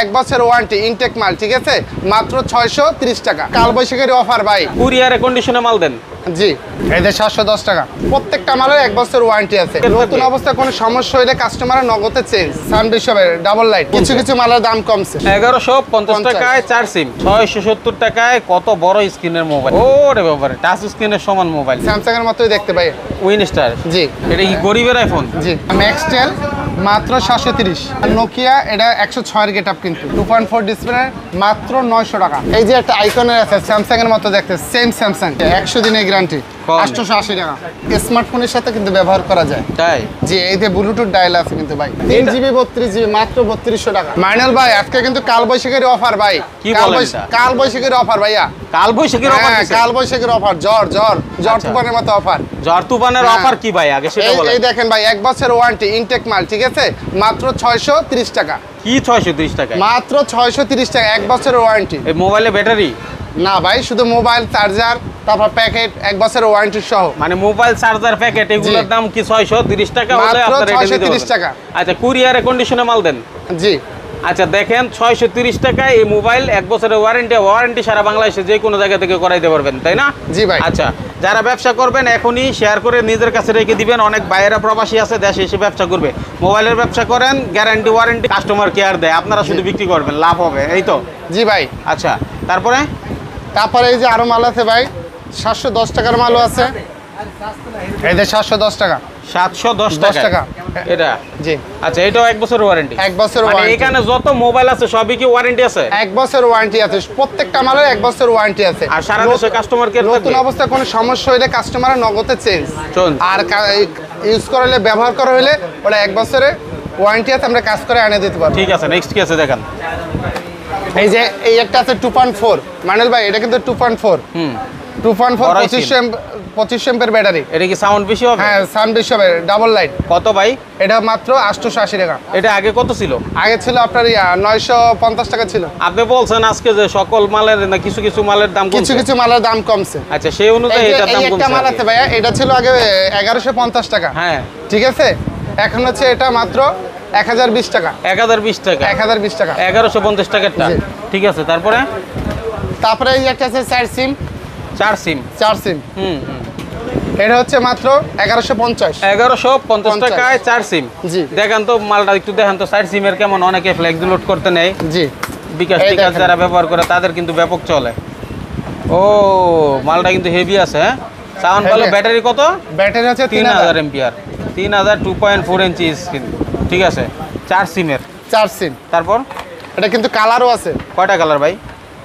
1 বছর warranty intact মাল, ঠিক আছে, মাত্র 630 টাকা। কাল বৈশাখের অফার ভাই, কুরিয়ারে কন্ডিশনে মাল দেন। জি, এই যে 710 টাকা। প্রত্যেকটা মালের 1 বছর ওয়ারেন্টি আছে। নতুন অবস্থায় কোনো সমস্যা হইলে কাস্টমারের নগদে চেঞ্জ। সানবিশপের ডাবল লাইট, কিছু কিছু মালের দাম কমছে। 1150 টাকায় 4 সিম, 670 টাকায় কত বড় স্ক্রিনের মোবাইল। ওরে বাবারে, টাচ স্ক্রিনের সমান মোবাইল। স্যামসাং এর মতোই দেখতে ভাই। উইনস্টার, জি। এটা কি গরিবের আইফোন? জি। ম্যাক্সটেল মাত্র 730। আর নোকিয়া এটা 106 এর গেটআপ, কিন্তু 2.4 ডিসপ্লে মাত্র 900 টাকা। এই যে একটা আইকনের আছে স্যামসাং এর মতো দেখতে, সেম স্যামসাং, 100 দিনের গ্যারান্টি, 880 টাকা। স্মার্টফোনের সাথে কিন্তু ব্যবহার করা যায়। তাই? জি, এই যে ব্লুটুথ ডায়াল আছে কিন্তু ভাই। 3GB 32GB মাত্র 3200 টাকা। মাইনাল ভাই, আজকে কিন্তু কাল বৈশাখের অফার ভাই। কি বলেন এটা? কাল বৈশাখের অফার ভাইয়া। কাল বৈশাখীর অফার দিছে? কাল বৈশাখের অফার, জ্বর তুফানের মতো অফার। জ্বর তুফানের অফার কি ভাই, আগে সেটা বলেন। এই দেখেন ভাই, 1 বছর ওয়ারেন্টি ইনটেক মাল, ঠিক আছে, মাত্র 630 টাকা। কি 630 টাকা? মাত্র 630 টাকা, 1 বছরের ওয়ারেন্টি। এই মোবাইলে ব্যাটারি না ভাই, শুধু মোবাইল, চার্জার, তারপর প্যাকেট, 1 বছরের ওয়ারেন্টি সহ। মানে মোবাইল চার্জার প্যাকেট এগুলোর দাম কি 630 টাকা হলে মাত্র আপনারা এটা নিতে 630 পারবেন? টাকা। আচ্ছা, কুরিয়ারে কন্ডিশনে মাল দেন। জি। আচ্ছা দেখেন, 630 টাকায় এই মোবাইল 1 বছরের ওয়ারেন্টি সারা বাংলাদেশে যে কোনো জায়গা থেকে করাইতে পারবেন, তাই না? জি ভাই। আচ্ছা, যারা ব্যবসা করবেন এখনই শেয়ার করে নিজের কাছে রেখে দিবেন। অনেক বাইরেরা প্রবাসী আছে, দেশে এসে ব্যবসা করবে। মোবাইলের ব্যবসা করেন, গ্যারান্টি ওয়ারেন্টি কাস্টমার কেয়ার দেয়, আপনারা শুধু বিক্রি করবেন, লাভ হবে, এই তো? জি ভাই। আচ্ছা, তারপরে এই যে আরো মাল আছে ভাই, 710 টাকার মালও আছে। এই যে 710 টাকা। 710 টাকা টাকা এটা? জি। আচ্ছা, এটাও 1 বছরের ওয়ারেন্টি? 1 বছর মানে ওয়ারেন্টি। এখানে যত মোবাইল আছে সবই কি ওয়ারেন্টি আছে? 1 বছর ওয়ারেন্টি আছে, প্রত্যেকটা মালের 1 বছর ওয়ারেন্টি আছে। আর সারা দেশে কাস্টমার কেয়ার নতুন অবস্থায় কোনো সমস্যা হইলে কাস্টমারের নগদে চেঞ্জ। আর ইউজ করলে, ব্যবহার করা হইলে ওটা 1 বছরের ওয়ারেন্টি আছে, আমরা কাজ করে এনে দিতে পারবো। ঠিক আছে, নেক্সট কি আছে দেখান। এই যে এই একটা আছে 2.4, মানিল ভাই, এটা কিন্তু 2.4। 2.4 25 এমপের ব্যাটারি। এটা কি সাউন্ড বেশি হবে? হ্যাঁ, সাউন্ড বেশি হবে, ডাবল লাইট। কত ভাই এটা? মাত্র 880 টাকা। এটা আগে কত ছিল? আগে ছিল আপনার 950 টাকা ছিল। আপনি বলছেন আজকে যে সকল মালের না কিছু কিছু মালের দাম কমছে? কিছু কিছু মালের দাম কমছে। আচ্ছা, সেই অনুযায়ী এটার দাম কমছে। একটা মাল আছে ভাইয়া, এটা ছিল আগে 1150 টাকা। হ্যাঁ, ঠিক আছে, এখন হচ্ছে এটা মাত্র 1020 টাকা। 1020 টাকা? 1020 টাকা, 1150 টাকারটা। ঠিক আছে, তারপরে এই একটা আছে 4 সিম। 4 সিম? 4 সিম, এটা হচ্ছে মাত্র 1150। 1150 টাকায় 4 সিম? জি। দেখেন তো মালটা একটু দেখেন তো, 4 সিমের কেমন। অনেকে ফ্লেক্স লোড করতে নেয়। জি। বিকাশ টিকাশ যারা ব্যবহার করে তাদের কিন্তু ব্যাপক চলে। ও, মালটা কিন্তু হেভি আছে। হ্যাঁ, সাউন্ড ভালো। ব্যাটারি কত? ব্যাটারি হচ্ছে 3000 এম্পিয়ার। 3000, 2.4 ইঞ্চি স্ক্রিন। ঠিক আছে, 4 সিমের। 4 সিম। তারপর এটা কিন্তু কালারও আছে। কয়টা কালার ভাই?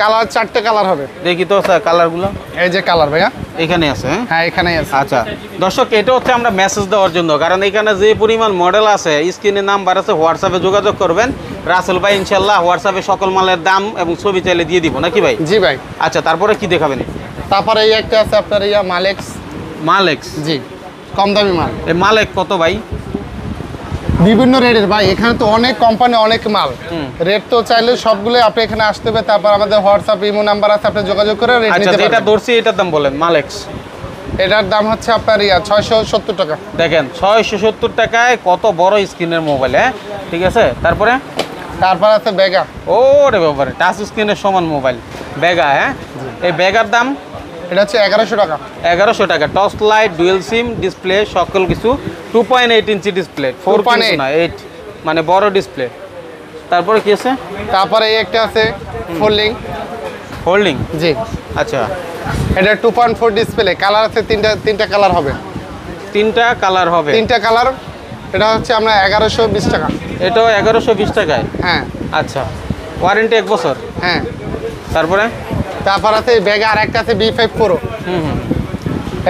কালার 4টে কালার হবে। দেখি তো কালারগুলো। এই যে কালার ভাইয়া, এখানে আছে। হ্যাঁ, এখানেই আছে। আচ্ছা দর্শক, এটা হচ্ছে আমরা মেসেজ দেওয়ার জন্য, কারণ এখানে যে পরিমাণ মডেল আছে, স্ক্রিনে নাম্বার আছে, হোয়াটসঅ্যাপে যোগাযোগ করবেন। রাসেল ভাই ইনশাল্লাহ হোয়াটসঅ্যাপে সকল মালের দাম এবং ছবি চাইলে দিয়ে দিব, নাকি ভাই? জি ভাই। আচ্ছা, তারপরে কি দেখাবেন? তারপরে এই একটা আছে আপনার মালেক্স। মালেক্স? জি, কম দামি মাল। এই মালেক কত ভাই? বিভিন্ন রেটের ভাই, এখানে তো অনেক কোম্পানি, অনেক মাল। রেট তো চাইলে সবগুলো আপনি এখানে আসতে হবে। তারপর আমাদের হোয়াটসঅ্যাপ, ইমো নাম্বার আছে, আপনি যোগাযোগ করে রেট নিতে পারবেন। এটা ধরছি, এটার দাম বলেন। মালেক্স এটার দাম হচ্ছে আপনার 670 টাকা। দেখেন, 670 টাকায় কত বড় স্ক্রিনের মোবাইল। হ্যাঁ, ঠিক আছে, তারপরে আছে বেগা। ও রে বাবারে, টাচ স্ক্রিনের সমান মোবাইল, বেগা। হ্যাঁ, এই বেগার দাম? এটা হচ্ছে 1100 টাকা। 1100 টাকা। টর্চ লাইট, ডুয়েল সিম, ডিসপ্লে সকল কিছু। 2.8 ইঞ্চি ডিসপ্লে, 4.8 মানে বড় ডিসপ্লে। তারপরে কি আছে? তারপরে এই একটা আছে ফোল্ডিং। জি। আচ্ছা, এটা 2.4 ডিসপ্লে, কালার আছে তিনটা কালার হবে। 3টা কালার হবে? 3টা কালার। এটা হচ্ছে আমরা 1120 টাকা। এটাও 1120 টাকায়? হ্যাঁ। আচ্ছা, ওয়ারেন্টি 1 বছর? হ্যাঁ। তারপর আছে বেগা, আর একটা আছে B5 Pro।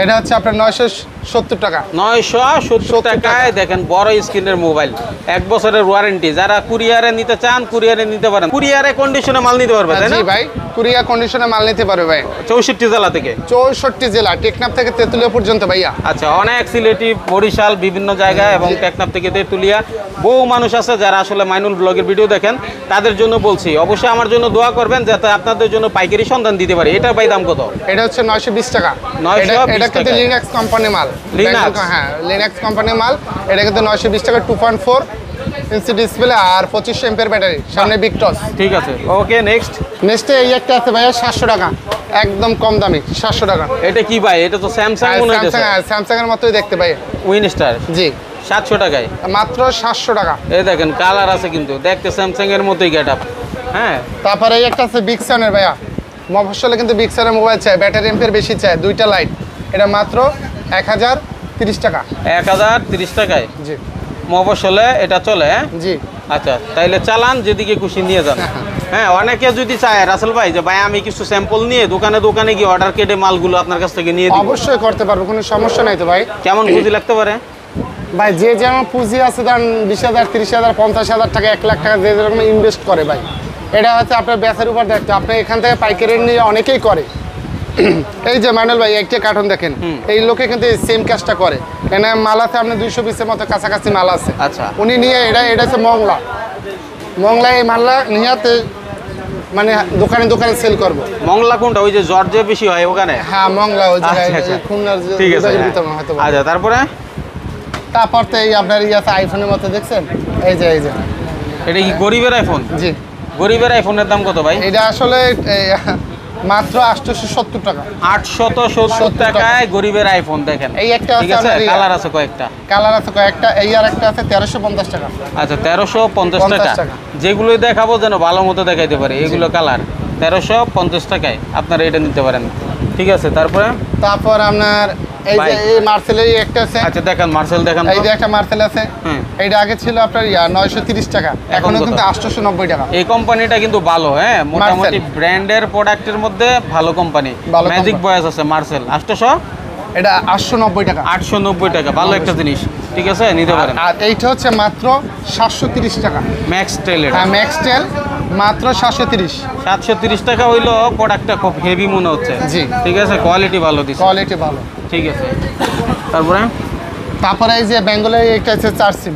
এটা হচ্ছে আপনার 970 টাকা। 970 টাকায় দেখেন বড় স্ক্রিনের মোবাইল, 1 বছরের ওয়ারেন্টি। যারা কুরিয়ারে নিতে চান কুরিয়ারে নিতে পারেন। কুরিয়ারে কন্ডিশনে মাল নিতে পারবে, তাই না? জি ভাই, কুরিয়ার কন্ডিশনে মাল নিতে পারবে ভাই। 64 জেলা থেকে? 64 জেলা, টেকনাফ থেকে তেতুলিয়া পর্যন্ত ভাইয়া। আচ্ছা, অনেক সিলেটি, বরিশাল, বিভিন্ন জায়গায় এবং টেকনাফ থেকে তেতুলিয়া বহু মানুষ আছে যারা আসলে মাইনুল ব্লগের ভিডিও দেখেন। তাদের জন্য বলছি, অবশ্যই আমার জন্য দোয়া করবেন যাতে আপনাদের জন্য পাইকারি সন্ধান দিতে পারি। এটার ভাই দাম কত? এটা হচ্ছে 920 টাকা। 920 এটা কিন্তু লিনাক্স কোম্পানি মাল। লিনাক্স? হ্যাঁ, লিনাক্স কোম্পানি মাল। এটা কিন্তু 920 টাকা, 2.4 ইঞ্চি ডিসপ্লে আর 2500 এমপিআর ব্যাটারি, সামনে বিগ টস। ঠিক আছে, ওকে নেক্সট। নেক্সটে এই একটা আছে ভাইয়া 700 টাকা, একদম কম দামি 700 টাকা। এটা কি ভাই? এটা তো স্যামসাং মনে হচ্ছে। স্যামসাং এর মতোই দেখতে ভাই। উইনস্টার জি 700 টাকায়, মাত্র 700 টাকা। এই দেখেন কালার আছে কিন্তু দেখতে স্যামসাং এর মতোই গেটআপ। হ্যাঁ, তারপরে এই একটা আছে বিগ সানের ভাইয়া, মফস্বলে কিন্তু বিগ সানের মোবাইল চাই, ব্যাটারি এমপিআর বেশি চাই, দুইটা লাইট, এটা মাত্র 1030 টাকা। 1030 টাকায় জি মফস্বলে এটা চলে। হ্যাঁ জি আচ্ছা, তাইলে চালান, যেদিকে খুশি নিয়ে যান। হ্যাঁ, অনেকে যদি চায় রাসেল ভাই যে ভাই আমি কিছু স্যাম্পল নিয়ে দোকানে দোকানে গিয়ে অর্ডার কেটে মালগুলো আপনার কাছ থেকে নিয়ে দিব, অবশ্যই করতে পারবো, কোনো সমস্যা নাই তো ভাই। কেমন পুঁজি লাগতে পারে? ভাই যে যেমন পুঁজি আছে, ধরেন 20,000, 30,000, 50,000 টাকা, 1 লাখ টাকা যে যেরকম ইনভেস্ট করে ভাই, এটা হচ্ছে আপনার ব্যাচের উপর দেখতে। আপনি এখান থেকে পাইকারি নিয়ে অনেকেই করে। এই যে মাইনুল ভাই একটা কার্টুন দেখেন, এই লোকে কিন্তু সেম কাজটা করে। এখানে মাল আছে আপনার 200 পিসের মতো কাছাকাছি মাল আছে। আচ্ছা, উনি নিয়ে এটা হচ্ছে মংলা এই মাল্লা নিয়াতে মানে দোকানে দোকানে সেল করবো। মংলা কোনটা? ওই যে জর্জে বেশি হয় ওখানে? হ্যাঁ মংলা ওই জায়গায়, আচ্ছা, আচ্ছা। খুলনার যে ঠিক আছে, ভিতরে হয়তো। আচ্ছা, তারপরে তারপর তো এই আপনার আছে আইফোনের মতো দেখছেন, এই যে এটা কি গরিবের আইফোন? জি গরিবের আইফোনের দাম কত ভাই? এটা আসলে মাত্র 870 টাকা। 870 টাকায় গরিবের আইফোন দেখেন। এই একটা ঠিক আছে আছে, আপনার কালার আছে কয়েকটা। কালার আছে কয়েকটা, এই আর একটা আছে 1350 টাকা। আচ্ছা, 1350 টাকা। টাকা। যেগুলোই দেখাবো যেন ভালো মতো দেখাইতে পারে, এগুলো কালার 1350 টাকায় আপনারা এটা নিতে পারেন। ঠিক আছে, তারপরে তারপর আপনার এই যে এই মার্সেলের একটা আছে। আচ্ছা, দেখান মার্সেল দেখান। এই যে একটা মার্সেল আছে, এইটা আগে ছিল আপনার 930 টাকা, এখন কিন্তু 890 টাকা। এই কোম্পানিটা কিন্তু ভালো। হ্যাঁ, মোটামুটি ব্র্যান্ডের প্রোডাক্টের মধ্যে ভালো কোম্পানি। ম্যাজিক ভয়েস আছে মার্সেল 800, এটা 890 টাকা। 890 টাকা, ভালো একটা জিনিস। ঠিক আছে, নিতে পারেন। আর এইটা হচ্ছে মাত্র 730 টাকা। ম্যাক্স টেল, হ্যাঁ ম্যাক্স টেল মাত্র 730। 730 টাকা হইলো, প্রোডাক্টটা খুব হেভি মনে হচ্ছে। জি ঠিক আছে, কোয়ালিটি ভালো দিচ্ছে। কোয়ালিটি ভালো। ঠিক আছে, তারপরে এই যে বেঙ্গলের একটা আছে 4 সিম।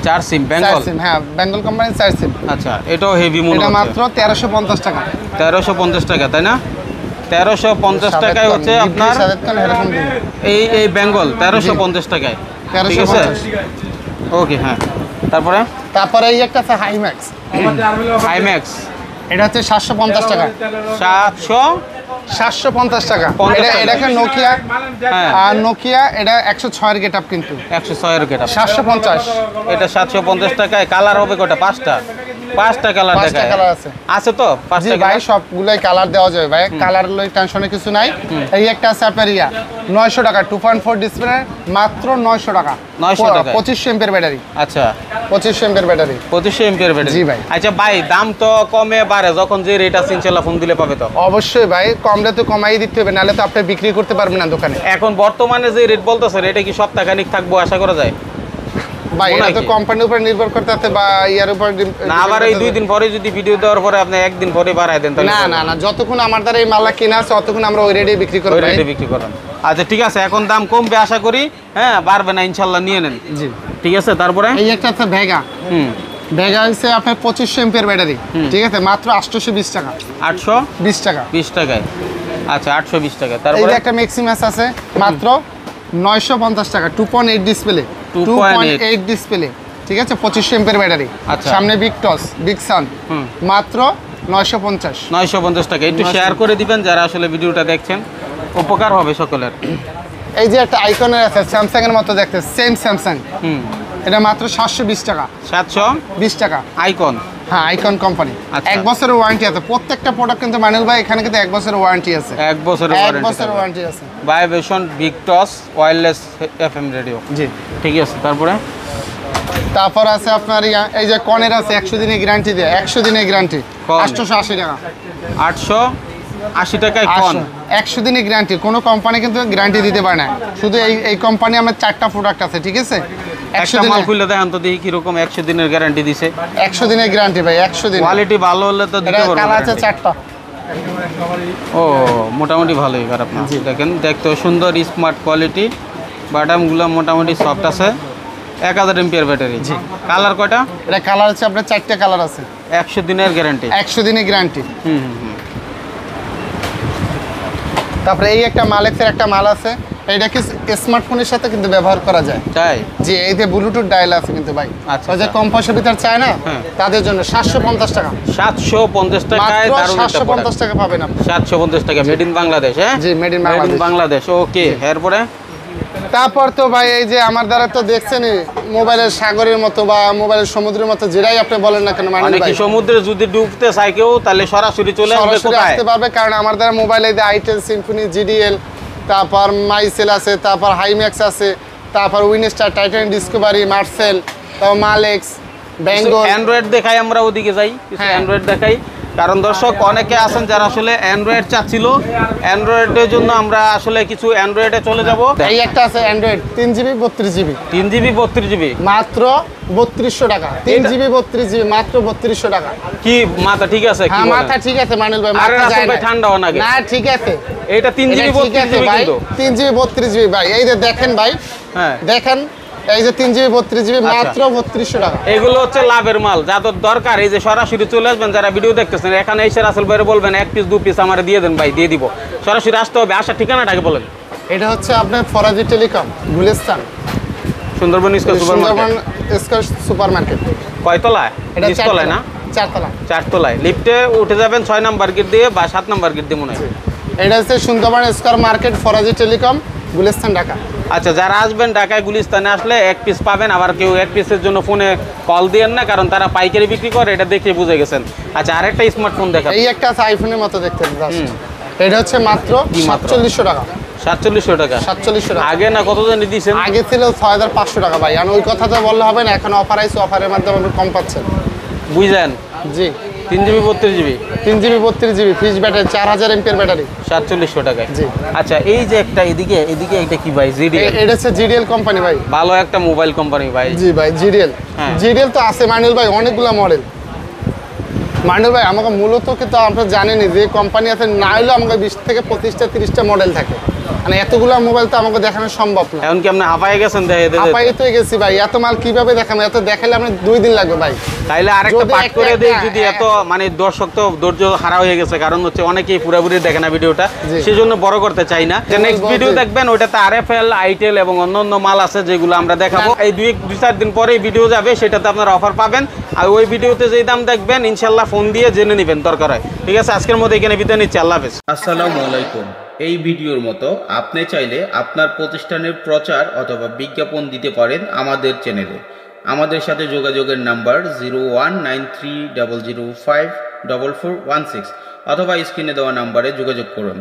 4 সিম বেঙ্গল? হ্যাঁ বেঙ্গল কোম্পানির 4 সিম। আচ্ছা, এটাও হেভি মনে হচ্ছে। এটা মাত্র 1350 টাকা। 1350 টাকা, তাই না? 1350 টাকায় হচ্ছে আপনার এই বেঙ্গল 1350 টাকায়। ঠিক আছে, ওকে। হ্যাঁ, তারপরে এই একটা আছে হাইম্যাক্স। হাইম্যাক্স এটা হচ্ছে 750 টাকা। 750 টাকা। এটা একটা নোকিয়া। আর নোকিয়া এটা 106 এর গেটআপ, কিন্তু 106 এর গেটআপ। 750। এটা 750 টাকায়। কালার হবে কয়টা? 5টা কালার দেখায়। কালার আছে। আছে তো 5টা ভাই, সবগুলাই কালার দেওয়া যাবে ভাই, কালার লই টেনশনে কিছু নাই। এই একটা আছে আপনার 900 টাকা, 2.4 ডিসপ্লে, মাত্র 900 টাকা। 900 টাকা, 2500 এমপিআর ব্যাটারি। আচ্ছা, 2500 এমপিআর ব্যাটারি। 2500 MPR battery. জি ভাই। আচ্ছা ভাই, দাম তো কমে বাড়ে, যখন যে রেট আছে ইনশাআল্লাহ ফোন দিলে পাবে তো? অবশ্যই ভাই, কমলে তো কমাই দিতে হবে, নাহলে তো আপনি বিক্রি করতে পারবেন না দোকানে। এখন বর্তমানে যে রেট বলতেছে, এটা কি সপ্তাহখানিক থাকবো আশা করা যায় ভাই? এটা তো কোম্পানির উপর নির্ভর করতে বা ইয়ার উপর না। আবার এই 2 দিন পরে যদি ভিডিও দেওয়ার পরে আপনি একদিন পরে বাড়ায় দেন তাহলে না, যতক্ষণ আমার দ্বারা এই মালটা কিনা আছে ততক্ষণ আমরা ওই রেটে বিক্রি করব। ওই রেটে বিক্রি করেন। আচ্ছা, ঠিক আছে, এখন দাম কমবে আশা করি। হ্যাঁ, বাড়বে না ইনশাআল্লাহ, নিয়ে নেন। জি, ঠিক আছে। তারপরে এই একটা আছে ভেগা। ভেগা হচ্ছে আপনার 2500 এমপিআর ব্যাটারি। ঠিক আছে, মাত্র 820 টাকা। 820 টাকা, 20 টাকায়। আচ্ছা, 820 টাকা। এই তারপরে যে একটা ম্যাক্সিমাস আছে, মাত্র 950 টাকা, 2.8 ডিসপ্লে। 2.8 ডিসপ্লে। ঠিক আছে, 2500 এমপিআর ব্যাটারি। আচ্ছা, সামনে বিগ টস, বিগ সান, মাত্র 950 টাকা। একটু শেয়ার করে দিবেন যারা আসলে ভিডিওটা দেখছেন, উপকার হবে সকলের। এই যে একটা আইকনের আছে স্যামসাং এর মতো দেখতে, সেম স্যামসাং, এটা মাত্র 720 টাকা। 720 টাকা আইকন। হ্যাঁ, আইকন কোম্পানি। 1 বছরের ওয়ারেন্টি আছে প্রত্যেকটা প্রোডাক্ট, কিন্তু মাইনুল ভাই এখানে কিন্তু 1 বছরের ওয়ারেন্টি আছে। 1 বছরের ওয়ারেন্টি আছে। ভাইব্রেশন বিগ টস ওয়্যারলেস এফএম রেডিও। জি, ঠিক আছে। তারপর আছে আপনার এই যে কনের আছে 100 দিনের গ্যারান্টি দিয়ে, 100 দিনের গ্যারান্টি, 880 টাকা। 880 টাকায় কোন 100 দিনের গ্যারান্টি। কোনো কোম্পানি কিন্তু গ্যারান্টি দিতে পারে না, শুধু এই কোম্পানি আমার 4টা প্রোডাক্ট আছে। ঠিক আছে, 100 দিন খুলে দেখান তো দেখি কি রকম 100 দিনের গ্যারান্টি দিছে। 100 দিনের গ্যারান্টি ভাই, 100 দিন। কোয়ালিটি ভালো হলে তো দিতে পারবো। কালার আছে 4টা। ও, মোটামুটি ভালোই খারাপ না। দেখেন, দেখতেও সুন্দর, স্মার্ট কোয়ালিটি, বাটামগুলো মোটামুটি সফট আছে। 1000 এমপিআর ব্যাটারি। জি, কালার কয়টা? এটা কালার আছে আপনার 4টা কালার আছে। 100 দিনের গ্যারান্টি। 100 দিনের গ্যারান্টি। তারপরে এই একটা মালেক্সের একটা মাল আছে, এটা কি স্মার্টফোনের সাথে কিন্তু ব্যবহার করা যায়। তাই জি, এই যে ব্লুটুথ ডায়াল আছে কিন্তু ভাই। আচ্ছা, ওই যে আচ্ছা। কম পয়সার ভিতর চায় না, হ্যাঁ। তাদের জন্য 750 টাকা। 750 টাকায় মাত্র দারুণ একটা 750 টাকা পাবেন আপনি। 750 টাকা মেড ইন বাংলাদেশ। হ্যাঁ জি, মেড ইন বাংলাদেশ। বাংলাদেশ। ওকে, এরপরে তারপর তো ভাই এই যে আমার দ্বারা তো দেখছেনই মোবাইলের সাগরের মতো বা মোবাইলের সমুদ্রের মতো যেটাই আপনি বলেন না কেন মানে মাইনুল কি ভাই, সমুদ্রে যদি ডুবতে চায় কেউ তাহলে সরাসরি চলে আসবে সরাসরি কোথায়? আসতে পারবে। কারণ আমার দ্বারা মোবাইল এই যে আইটেল, সিম্ফনি, জিডিএল, তারপর মাইসেল আছে, তারপর হাইম্যাক্স আছে, তারপর উইনস্টার, টাইটান ডিসকভারি, মার্সেল, তারপর মালেক্স, বেঙ্গল। অ্যান্ড্রয়েড দেখাই, আমরা ওদিকে যাই কিছু হ্যাঁ। অ্যান্ড্রয়েড দেখাই, কারণ দর্শক অনেকে আছেন যারা আসলে অ্যান্ড্রয়েড চাচ্ছিল। অ্যান্ড্রয়েডের জন্য আমরা আসলে কিছু অ্যান্ড্রয়েডে চলে যাব। এই একটা আছে Android 3GB 32GB 3GB 32GB মাত্র 3200 টাকা। 3GB 32GB মাত্র 3200 টাকা। কি মাথা ঠিক আছে? কি হ্যাঁ, বলেন? মাথা ঠিক আছে মাইনুল ভাই, আরে মাথা রাসেল যায় ভাই না। ঠান্ডা হন আগে। না ঠিক আছে, এটা 3GB এটা ঠিক আছে 32GB ভাই, কিন্তু। 3GB 32GB ভাই। এই যে দেখেন ভাই, হ্যাঁ, দেখেন এই যে 3GB 32GB মাত্র 3200 টাকা। এগুলো হচ্ছে লাভের মাল, যাদের দরকার এই যে সরাসরি চলে আসবেন। যারা ভিডিও দেখতেছেন এখানে এসে রাসেল ভাইরে বলবেন 1 পিস 2 পিস আমার দিয়ে দেন ভাই, দিয়ে দিব। সরাসরি আসতে হবে। আসার ঠিকানাটাকে বলেন। এটা হচ্ছে আপনার Faraji telecom, Gulistan, Sundarban square super Sundarban market. Square super market. কয়তলায়? এটা নিচতলায় না? 4তলা। 4তলায়। লিফটে উঠে যাবেন 6 নাম্বার গেট দিয়ে বা 7 নাম্বার গেট দিয়ে মনে হয়। এটা হচ্ছে Sundarban square market, Faraji telecom, Gulistan, Dhaka. আচ্ছা, যারা আসবেন ঢাকায় গুলিস্তানে আসলে 1 পিস পাবেন। আবার কেউ 1 পিসের জন্য ফোনে কল দিয়েন না, কারণ তারা পাইকারি বিক্রি করে, এটা দেখে বুঝে গেছেন। আচ্ছা, আরেকটা স্মার্টফোন দেখান। এই একটা আছে আইফোনের মতো দেখতে just। এটা হচ্ছে মাত্র কি মাত্র? 4700 টাকা। 4700 টাকা। 4700 টাকা। আগে না কত জানি দিয়েছেন? আগে ছিল 6500 টাকা ভাই। আর ওই কথা তো বললে হবে না, এখন অফার আইছে, অফারের মাধ্যমে আপনি কম পাচ্ছেন। বুঝলেন? জি, 3GB 32GB 3GB 32GB fix battery, 4000 এমপিএর ব্যাটারি। 4700 টাকায়। জি। আচ্ছা, এই যে একটা এদিকে এটা কি ভাই? জিডিএল। এটা হচ্ছে জিডিএল কোম্পানি ভাই। ভালো একটা মোবাইল কোম্পানি ভাই। জি ভাই, জিডিএল। হ্যাঁ। জিডিএল তো আছে মাইনুল ভাই অনেকগুলো মডেল। মাইনুল ভাই আমাকে মূলত কিন্তু আপনারা জানেনই যে কোম্পানি আছে, না হলেও আমাকে 20 থেকে 25টা 30টা মডেল থাকে। মানে এতগুলো মোবাইল তো আমাকে দেখানো সম্ভব না। এখন কি আপনি হাঁপায়ে গেছেন? আপাই তো গেছি ভাই, এত মাল কিভাবে দেখাবো? এত দেখালে আপনার 2 দিন লাগবে ভাই। তাইলে আরেকটা যদি পাঠ একটা- করে দেই। একটা- যদি এত মানে দর্শক তো ধৈর্য হারা হয়ে গেছে, কারণ হচ্ছে অনেকেই পুরোপুরি দেখে না ভিডিওটা, জি। সেজন্য বড় করতে চাই না। নেক্সট বলতে- ভিডিও দেখবেন, ওইটাতে আরএফএল, আইটেল এবং অন্যান্য মাল আছে যেগুলো আমরা দেখাবো। এই 2-4 দিন পরেই ভিডিও যাবে, সেটাতে আপনারা অফার পাবেন। আর ওই ভিডিওতে যেই দাম দেখবেন ইনশাল্লাহ ফোন দিয়ে জেনে নেবেন দরকার হয়। ঠিক আছে, আজকের মতো এখানে বিদায় নিচ্ছি। আল্লাহ হাফেজ। আসসালামু আলাইকুম। এই ভিডিওর মতো আপনি চাইলে আপনার প্রতিষ্ঠানের প্রচার অথবা বিজ্ঞাপন দিতে পারেন আমাদের চ্যানেলে। আমাদের সাথে যোগাযোগের নাম্বার 019300544416 অথবা স্ক্রিনে দেওয়া নাম্বারে যোগাযোগ করুন।